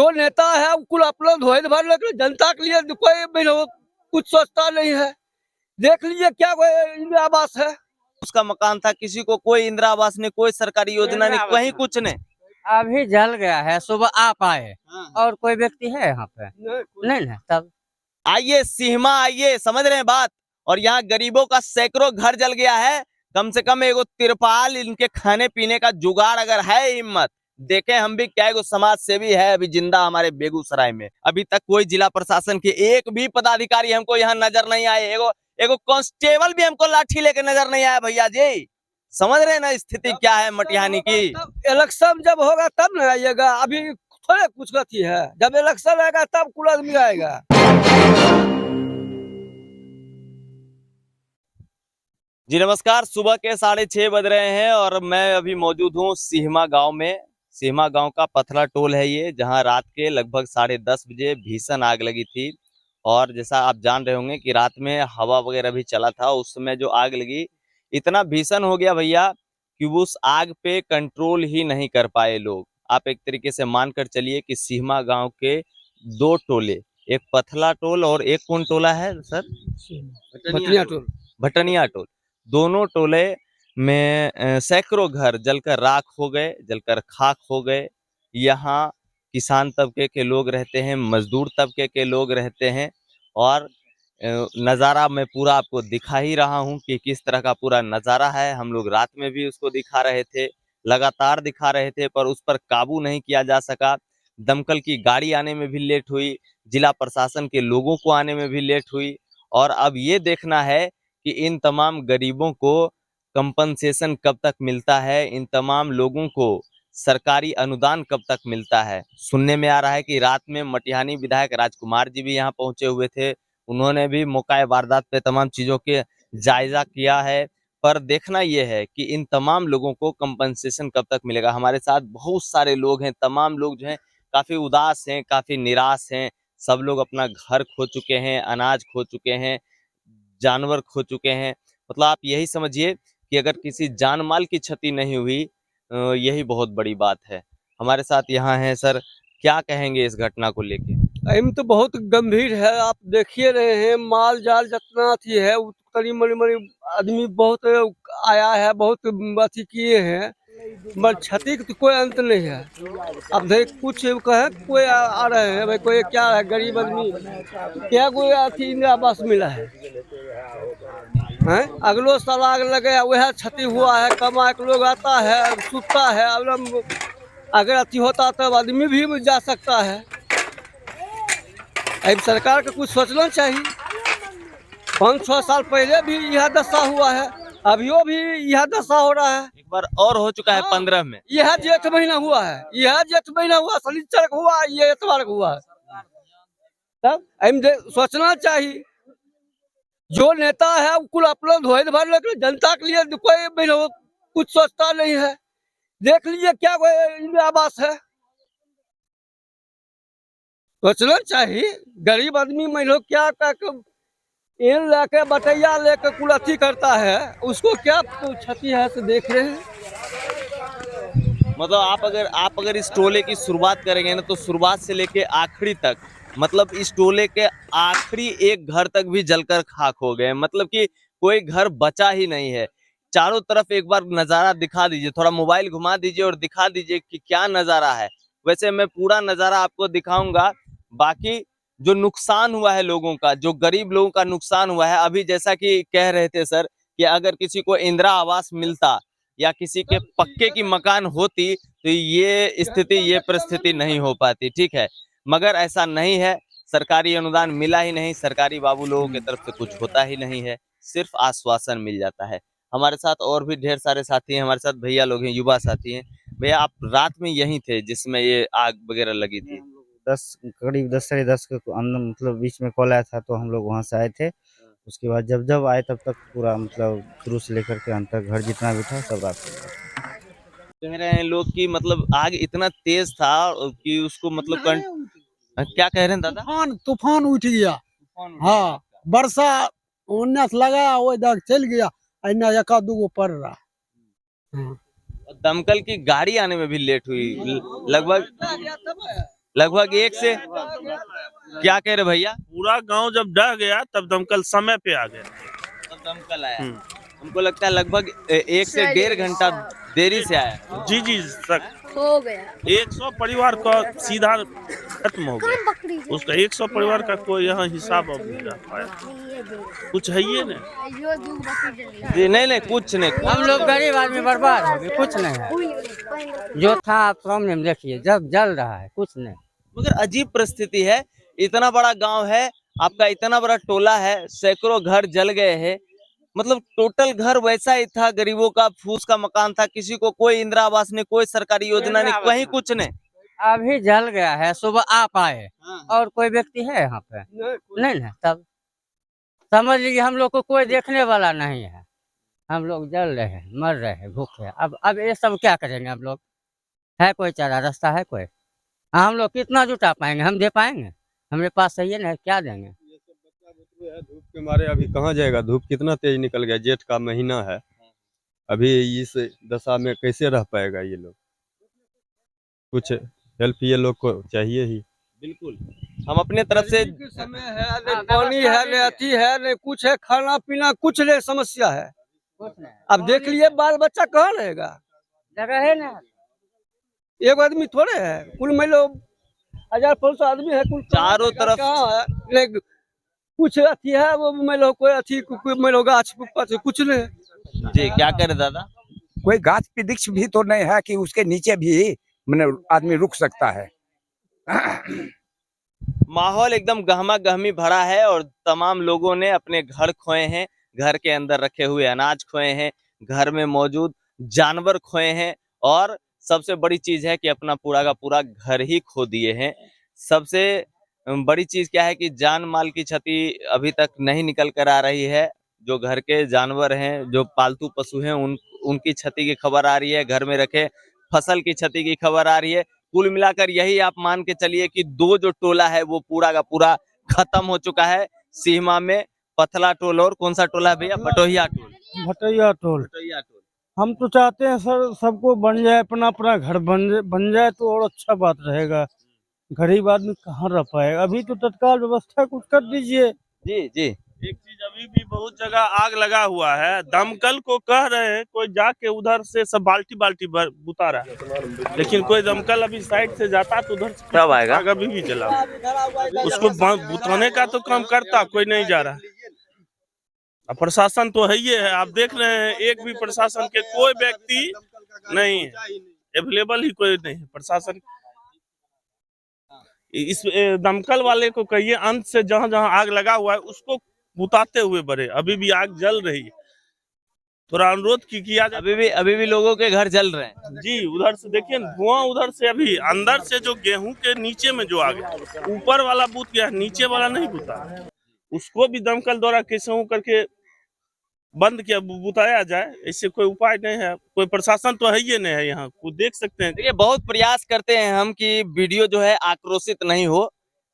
जो नेता है कुल अपना धोए भर, लेकिन जनता के लिए कोई कुछ सोचता नहीं है। देख लीजिए क्या इंदिरा आवास है, उसका मकान था, किसी को कोई इंदिरा आवास नहीं, कोई सरकारी योजना नहीं, कहीं कुछ नहीं। अभी जल गया है, सुबह आप आए और कोई व्यक्ति है यहाँ पे? नहीं ना। तब आइए सिहमा, आइए, समझ रहे हैं बात। और यहाँ गरीबों का सैकड़ों घर जल गया है। कम से कम एगो तिरपाल, इनके खाने पीने का जुगाड़ अगर है हिम्मत, देखें हम भी क्या एगो समाज सेवी है अभी जिंदा हमारे बेगूसराय में। अभी तक कोई जिला प्रशासन के एक भी पदाधिकारी हमको यहाँ नजर नहीं आए। एगो कांस्टेबल भी हमको लाठी लेके नजर नहीं आया भैया जी। समझ रहे हैं ना स्थिति क्या है मटिहानी की। इलेक्शन जब होगा तब न आइएगा, अभी थोड़े कुछ गति है। जब इलेक्शन आएगा तब कुल आदमी आएगा। जी नमस्कार, सुबह के 6:30 बज रहे हैं और मैं अभी मौजूद हूँ सिहमा गांव में। सिहमा गांव का पथला टोल है ये, जहां रात के लगभग 10:30 बजे भीषण आग लगी थी। और जैसा आप जान रहे होंगे कि रात में हवा वगैरह भी चला था, उस समय जो आग लगी इतना भीषण हो गया भैया कि उस आग पे कंट्रोल ही नहीं कर पाए लोग। आप एक तरीके से मानकर चलिए कि सिहमा गांव के 2 टोले, एक पथला टोल और एक कौन टोला है सर? भटनिया टोल। दोनों टोले में सैकड़ों घर जलकर राख हो गए, जलकर खाक हो गए। यहाँ किसान तबके के लोग रहते हैं, मजदूर तबके के लोग रहते हैं। और नज़ारा मैं पूरा आपको दिखा ही रहा हूँ कि किस तरह का पूरा नज़ारा है। हम लोग रात में भी उसको दिखा रहे थे, लगातार दिखा रहे थे, पर उस पर काबू नहीं किया जा सका। दमकल की गाड़ी आने में भी लेट हुई, जिला प्रशासन के लोगों को आने में भी लेट हुई। और अब ये देखना है कि इन तमाम गरीबों को कंपनसेशन कब तक मिलता है, इन तमाम लोगों को सरकारी अनुदान कब तक मिलता है। सुनने में आ रहा है कि रात में मटिहानी विधायक राजकुमार जी भी यहाँ पहुंचे हुए थे, उन्होंने भी मौका वारदात पे तमाम चीजों के जायजा किया है। पर देखना यह है कि इन तमाम लोगों को कंपनसेशन कब तक मिलेगा। हमारे साथ बहुत सारे लोग हैं, तमाम लोग जो हैं काफी उदास हैं, काफी निराश हैं। सब लोग अपना घर खो चुके हैं, अनाज खो चुके हैं, जानवर खो चुके हैं। मतलब आप यही समझिए कि अगर किसी जान माल की क्षति नहीं हुई, यही बहुत बड़ी बात है। हमारे साथ यहाँ है सर, क्या कहेंगे इस घटना को लेके? अभी तो बहुत गंभीर है, आप देखिए रहे हैं। माल जाल जितना अथी है, करीब मरी आदमी बहुत आया है, बहुत अथी किए हैं, मगर क्षति का तो कोई अंत नहीं है। अब देख कुछ कहे कोई आ रहे हैं, भाई कोई क्या है, गरीब आदमी क्या कोई अथी इंदिरा आवास मिला है? अगलो साल आग लगे वह क्षति हुआ है, कमा के लोग आता है, सुतता है। अगर अथी होता तो आदमी भी जा सकता है। अब सरकार को कुछ सोचना चाहिए। 5-6 साल पहले भी यह दशा हुआ है, अभियो भी यह दशा हो रहा है। एक बार और हो चुका है 15 में। यह जेठ महीना हुआ है, यह जेठ महीना हुआ, शनिचर को हुआ, ये एतवार को हुआ। तब सोचना चाहिए। जो नेता है कुल अपना धोए भर, लेकिन जनता के लिए कोई कुछ सोचता नहीं है। देख लीजिए क्या इंदिरा आवास है, सोचना चाहिए। गरीब आदमी में लोग क्या इन लेके बटैया लेके कुल अथी करता है, उसको क्या क्षति है से देख रहे हैं। मतलब आप अगर इस टोले की शुरुआत करेंगे ना, तो शुरुआत से लेके आखिरी तक, मतलब इस टोले के आखिरी एक घर तक भी जलकर खाक हो गए। मतलब कि कोई घर बचा ही नहीं है। चारों तरफ एक बार नजारा दिखा दीजिए, थोड़ा मोबाइल घुमा दीजिए और दिखा दीजिए कि क्या नजारा है। वैसे मैं पूरा नजारा आपको दिखाऊंगा। बाकी जो नुकसान हुआ है लोगों का, जो गरीब लोगों का नुकसान हुआ है, अभी जैसा कि कह रहे थे सर कि अगर किसी को इंदिरा आवास मिलता या किसी के पक्के की मकान होती तो ये स्थिति, ये परिस्थिति नहीं हो पाती। ठीक है, मगर ऐसा नहीं है। सरकारी अनुदान मिला ही नहीं, सरकारी बाबू लोगों की तरफ से कुछ होता ही नहीं है, सिर्फ आश्वासन मिल जाता है। हमारे साथ और भी ढेर सारे साथी हैं, हमारे साथ भैया लोग हैं, युवा साथी हैं। भैया आप रात में यहीं थे जिसमें ये आग वगैरह लगी थी? करीब 10 साढ़े 10 के अंदर, मतलब बीच में कॉल आया था तो हम लोग वहाँ से आए थे। उसके बाद जब आए तब तक पूरा, मतलब शुरू से लेकर के अंत तक घर जितना भी था सब रात हो गया। कह रहे हैं लोग कि मतलब आग इतना तेज था कि उसको मतलब क्या कह रहे हैं दादा? तूफान उठ गया। हाँ, वर्षा उन्नस लगा वो इधर चल गया, इन्ना एका दूगो पड़ रहा। दमकल की गाड़ी आने में भी लेट हुई, लगभग लगभग 1 से क्या कह रहे भैया? पूरा गांव जब डह गया तब दमकल समय पे आ गया। तब दमकल आया। हमको लगता है लगभग 1 से 1.5 घंटा देरी से आया। जी जी सर, हो गया 100 परिवार का सीधा खत्म हो गया। उसका 100 परिवार का कोई यहाँ हिसाब अब नहीं रह पाया। कुछ है ये ना। जी नहीं कुछ नहीं। हम लोग गरीब आदमी बर्बाद हो गए, कुछ नहीं है। जो था आप सामने में देखिए, जब जल रहा है, कुछ नहीं। मगर अजीब परिस्थिति है, इतना बड़ा गांव है आपका, इतना बड़ा टोला है, सैकड़ों घर जल गए हैं। मतलब टोटल घर वैसा ही था, गरीबों का फूस का मकान था, किसी को कोई इंदिरा आवास नहीं, कोई सरकारी योजना नहीं, कहीं कुछ नहीं। अभी जल गया है, सुबह आप आए और कोई व्यक्ति है यहाँ पे? नहीं ना, तब समझ लीजिए हम लोग को कोई देखने वाला नहीं है। हम लोग जल रहे हैं, मर रहे हैं, भूखे। अब ये सब क्या करेंगे हम लोग? है कोई चारा रास्ता है कोई? हम लोग कितना जुटा पाएंगे? हम दे पाएंगे? हमारे पास सही है ना, क्या देंगे? धूप के मारे अभी कहाँ जाएगा, धूप कितना तेज निकल गया, जेठ का महीना है, अभी इस दशा में कैसे रह पाएगा ये लोग? कुछ हेल्प ये लोग को चाहिए ही। बिल्कुल, हम अपने तरफ से समय है, नहीं पानी है, नहीं अति है, नहीं कुछ है, खाना पीना कुछ नहीं, समस्या है। अब देख लिए बाल बच्चा कहाँ रहेगा? जगह है ना, एक आदमी थोड़े है, कुल मिलो 1000-1500 आदमी है, कुल चारों तरफ कहाँ है? नहीं कुछ अथी है, वो मिलो कोई अथी, कोई मिलो गाछ कुछ नहीं। जी क्या करे दादा? कोई गाछ वृक्ष भी तो नहीं है कि उसके नीचे भी मैंने आदमी रुक सकता है। माहौल एकदम गहमा गहमी भरा है और तमाम लोगों ने अपने घर खोए हैं, घर के अंदर रखे हुए अनाज खोए हैं, घर में मौजूद जानवर खोए हैं और सबसे बड़ी चीज है कि अपना पूरा का पूरा घर ही खो दिए हैं। सबसे बड़ी चीज क्या है कि जान माल की क्षति अभी तक नहीं निकल कर आ रही है। जो घर के जानवर हैं, जो पालतू पशु हैं, उनकी क्षति की खबर आ रही है, घर में रखे फसल की क्षति की खबर आ रही है। कुल मिलाकर यही आप मान के चलिए कि 2 जो टोला है वो पूरा का पूरा खत्म हो चुका है। सीमा में पथला टोल और कौन सा टोला है भैया? भटोहिया टोल। भटैया टोल। भटोहिया टोल। हम तो चाहते हैं सर सबको बन जाए, अपना अपना घर बन जाए तो और अच्छा बात रहेगा। गरीब आदमी कहाँ रह पाएगा? अभी तो तत्काल व्यवस्था कुछ कर दीजिए। जी जी एक चीज अभी भी बहुत जगह आग लगा हुआ है, दमकल को कह रहे हैं कोई जाके उधर से सब बाल्टी बाल्टी बुता रहा है, लेकिन कोई दमकल अभी साइड से जाता तो उधर से कब आएगा? आग अभी भी जला, उसको बुताने का तो काम करता कोई नहीं जा रहा। अब प्रशासन तो है ये है, आप देख रहे हैं एक भी प्रशासन के कोई व्यक्ति नहीं है, अवेलेबल ही कोई नहीं है प्रशासन। इस दमकल वाले को कहिए अंत से जहां जहां आग लगा हुआ है उसको बुताते हुए बढ़े, अभी भी आग जल रही है। थोड़ा अनुरोध किया जाए। अभी भी लोगों के घर जल रहे हैं। जी उधर से देखिए धुआं, उधर से अभी अंदर से जो गेहूं के नीचे में जो आग है, ऊपर वाला बुत गया, नीचे वाला नहीं बुता, उसको भी दमकल द्वारा कैसे हो करके बंद किया, बुताया जाए। इससे कोई उपाय नहीं है, कोई प्रशासन तो है ही नहीं है यहाँ, को देख सकते हैं। देखिए बहुत प्रयास करते हैं हम कि वीडियो जो है आक्रोशित नहीं हो,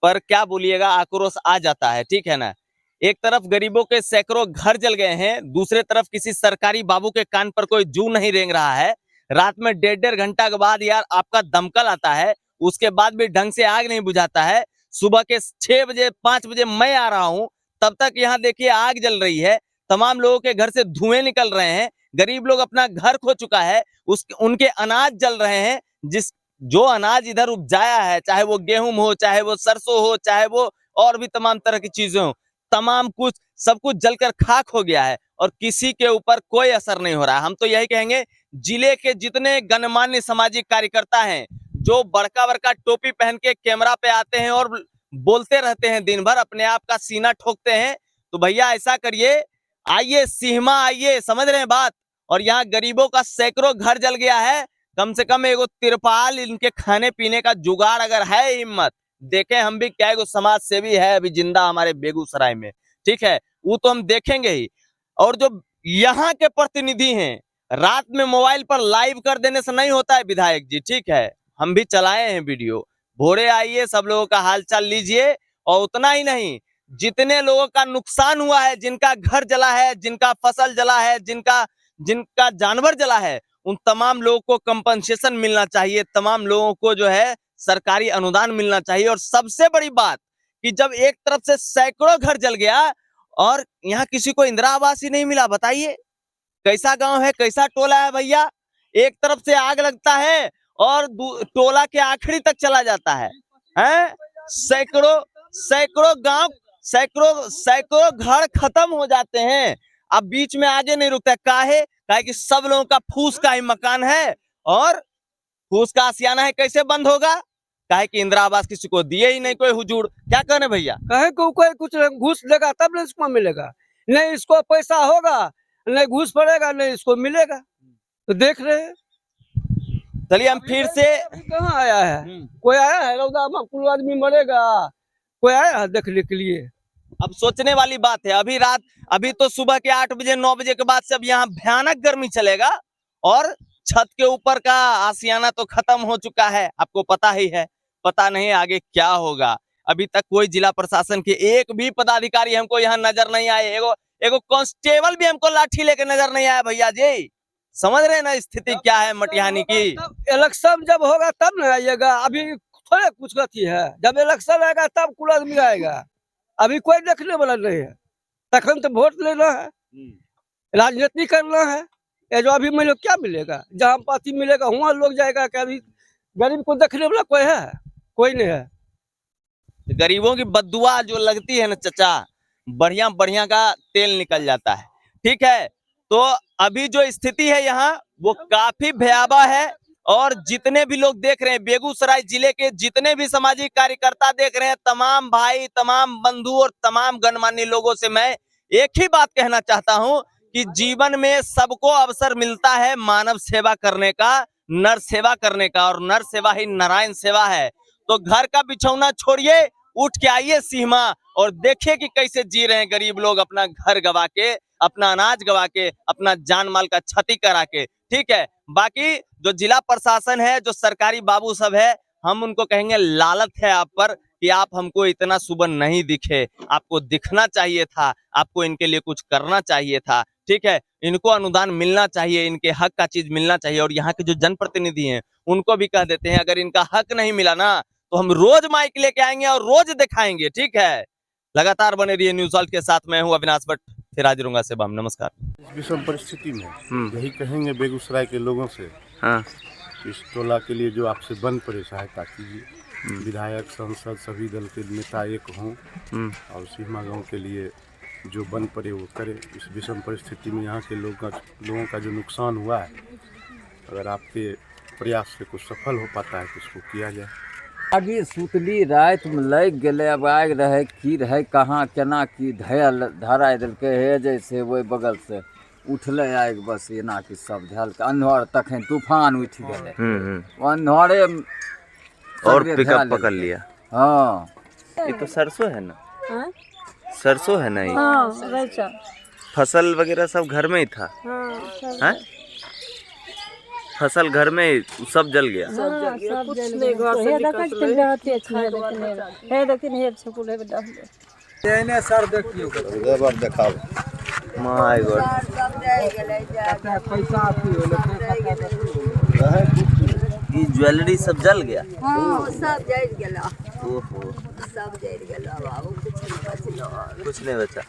पर क्या बोलिएगा, आक्रोश आ जाता है, ठीक है ना। एक तरफ गरीबों के सैकड़ों घर जल गए हैं, दूसरे तरफ किसी सरकारी बाबू के कान पर कोई जू नहीं रेंग रहा है। रात में 1.5 घंटा के बाद यार आपका दमकल आता है, उसके बाद भी ढंग से आग नहीं बुझाता है। सुबह के 6 बजे 5 बजे मैं आ रहा हूं, तब तक यहाँ देखिए आग जल रही है, तमाम लोगों के घर से धुएं निकल रहे हैं, गरीब लोग अपना घर खो चुका है, उनके अनाज जल रहे हैं। जो अनाज इधर उपजाया है, चाहे वो गेहूं हो, चाहे वो सरसों हो, चाहे वो और भी तमाम तरह की चीजें हो, तमाम कुछ सब कुछ जलकर खाक हो गया है और किसी के ऊपर कोई असर नहीं हो रहा है। हम तो यही कहेंगे, जिले के जितने गणमान्य सामाजिक कार्यकर्ता हैं, जो बड़का बड़का टोपी पहन के कैमरा पे आते हैं और बोलते रहते हैं दिन भर, अपने आप का सीना ठोकते हैं, तो भैया ऐसा करिए, आइए सीमा आइए, समझ रहे हैं बात। और यहाँ गरीबों का सैकड़ों घर जल गया है, कम से कम एगो तिरपाल, इनके खाने पीने का जुगाड़ अगर है हिम्मत, देखें हम भी क्या एगो समाज सेवी है अभी जिंदा हमारे बेगूसराय में, ठीक है, वो तो हम देखेंगे ही। और जो यहाँ के प्रतिनिधि हैं, रात में मोबाइल पर लाइव कर देने से नहीं होता है विधायक जी, ठीक है, हम भी चलाए हैं वीडियो, भोरे आइए, सब लोगों का हालचाल लीजिए। और उतना ही नहीं, जितने लोगों का नुकसान हुआ है, जिनका घर जला है, जिनका फसल जला है, जिनका जानवर जला है, उन तमाम लोगों को कंपनसेशन मिलना चाहिए, तमाम लोगों को जो है सरकारी अनुदान मिलना चाहिए। और सबसे बड़ी बात कि जब एक तरफ से सैकड़ों घर जल गया और यहाँ किसी को इंदिरा आवास ही नहीं मिला, बताइए कैसा गांव है, कैसा टोला है भैया। एक तरफ से आग लगता है और टोला के आखिरी तक चला जाता है, हैं? सैकड़ों गांव, सैकड़ों घर खत्म हो जाते हैं। अब बीच में आगे नहीं रुकता, काहे कि सब लोगों का फूस का ही मकान है और फूस का आशियाना है, कैसे बंद होगा? काहे कि इंदिरा आवास किसी को दिए ही नहीं कोई हुजूर। क्या कहने भैया? कहे को कोई कुछ घूस देगा तब ना इसको मिलेगा, नहीं इसको पैसा होगा, नहीं घूस पड़ेगा, नहीं इसको मिलेगा। तो देख रहे हैं। चलिए हम फिर से कहाँ आया है? कोई आया है? रौदा में कुल आदमी मरेगा, कोई आया है देखने के लिए? अब सोचने वाली बात है। अभी तो सुबह के 8 बजे 9 बजे के बाद से अब यहाँ भयानक गर्मी चलेगा और छत के ऊपर का आशियाना तो खत्म हो चुका है, आपको पता ही है। पता नहीं आगे क्या होगा। अभी तक कोई जिला प्रशासन के एक भी पदाधिकारी हमको यहाँ नजर नहीं आए। एगो कांस्टेबल भी हमको लाठी लेके नजर नहीं आया भैया जी। समझ रहे हैं ना स्थिति क्या है मटिहानी की? इलेक्शन जब होगा तब ना आइएगा, अभी थोड़े कुछ गति है। जब इलेक्शन आएगा तब कुल आदमी आएगा, अभी कोई देखने वाला नहीं है। तखन तो वोट लेना है, राजनीति करना है। ये जो अभी मिले क्या मिलेगा? जहाँ पार्टी मिलेगा वहाँ लोग जाएगा। क्या अभी गरीब को देखने वाला कोई है? कोई नहीं है। गरीबों की बद्दुआ जो लगती है ना चचा, बढ़िया का तेल निकल जाता है। ठीक है, तो अभी जो स्थिति है यहाँ वो काफी भयावह है और जितने भी लोग देख रहे हैं, बेगूसराय जिले के जितने भी सामाजिक कार्यकर्ता देख रहे हैं, तमाम भाई, तमाम बंधु और तमाम गणमान्य लोगों से मैं एक ही बात कहना चाहता हूं कि जीवन में सबको अवसर मिलता है मानव सेवा करने का, नर सेवा करने का, और नर सेवा ही नारायण सेवा है। तो घर का बिछौना छोड़िए, उठ के आइए सीमा और देखिए कि कैसे जी रहे हैं गरीब लोग, अपना घर गवा के, अपना अनाज गवा के, अपना जान माल का क्षति करा के। ठीक है, बाकी जो जिला प्रशासन है, जो सरकारी बाबू सब है, हम उनको कहेंगे लालत है आप पर कि आप हमको इतना सुबह नहीं दिखे, आपको दिखना चाहिए था, आपको इनके लिए कुछ करना चाहिए था। ठीक है, इनको अनुदान मिलना चाहिए, इनके हक का चीज मिलना चाहिए। और यहाँ के जो जनप्रतिनिधि हैं उनको भी कह देते हैं, अगर इनका हक नहीं मिला ना तो हम रोज माइक लेके आएंगे और रोज दिखाएंगे। ठीक है, लगातार बने रहिए न्यूज़ वर्ल्ड के साथ। मैं हूँ अविनाश भट्ट, फिर हाजिर होऊंगा से बाम। नमस्कार। इस विषम परिस्थिति में यही कहेंगे बेगूसराय के लोगों से, हाँ, इस टोला के लिए जो आपसे बन पड़े सहायता कीजिए। विधायक, सांसद, सभी दल के नेता एक हों और सीमा गांव के लिए जो बन पड़े वो करे। इस विषम परिस्थिति में यहाँ के लोगों का जो नुकसान हुआ है, अगर आपके प्रयास से कुछ सफल हो पाता है तो इसको किया जाए। आगे सुतली रात में लग गए, अब आग रहे की रहे कहाँ केना की धरा दिलके हे, जैसे वही बगल से उठले आग, बस एना की सब धल के अन्हर तखन तूफान उठ गए, अन्हरे और पिकअप पकड़ लिया। हाँ, ये तो सरसों है ना? हाँ? सरसों है ना ये? हाँ, फसल वगैरह सब घर में ही था? हाँ, फसल घर में सब जल गया। सब जल गया। हे देखत के रहते छै, हे देखिन हे छपुले में डाल दे। एने सर देखियो एक बार देखाओ। माय गॉड, सब जाय गेलै, पैसा आती है। ये ज्वेलरी सब जल गया। हां, सब जल गेला। ओहो, सब जल गेला बाबू, कुछ नहीं बचलो। कुछ नहीं बचा।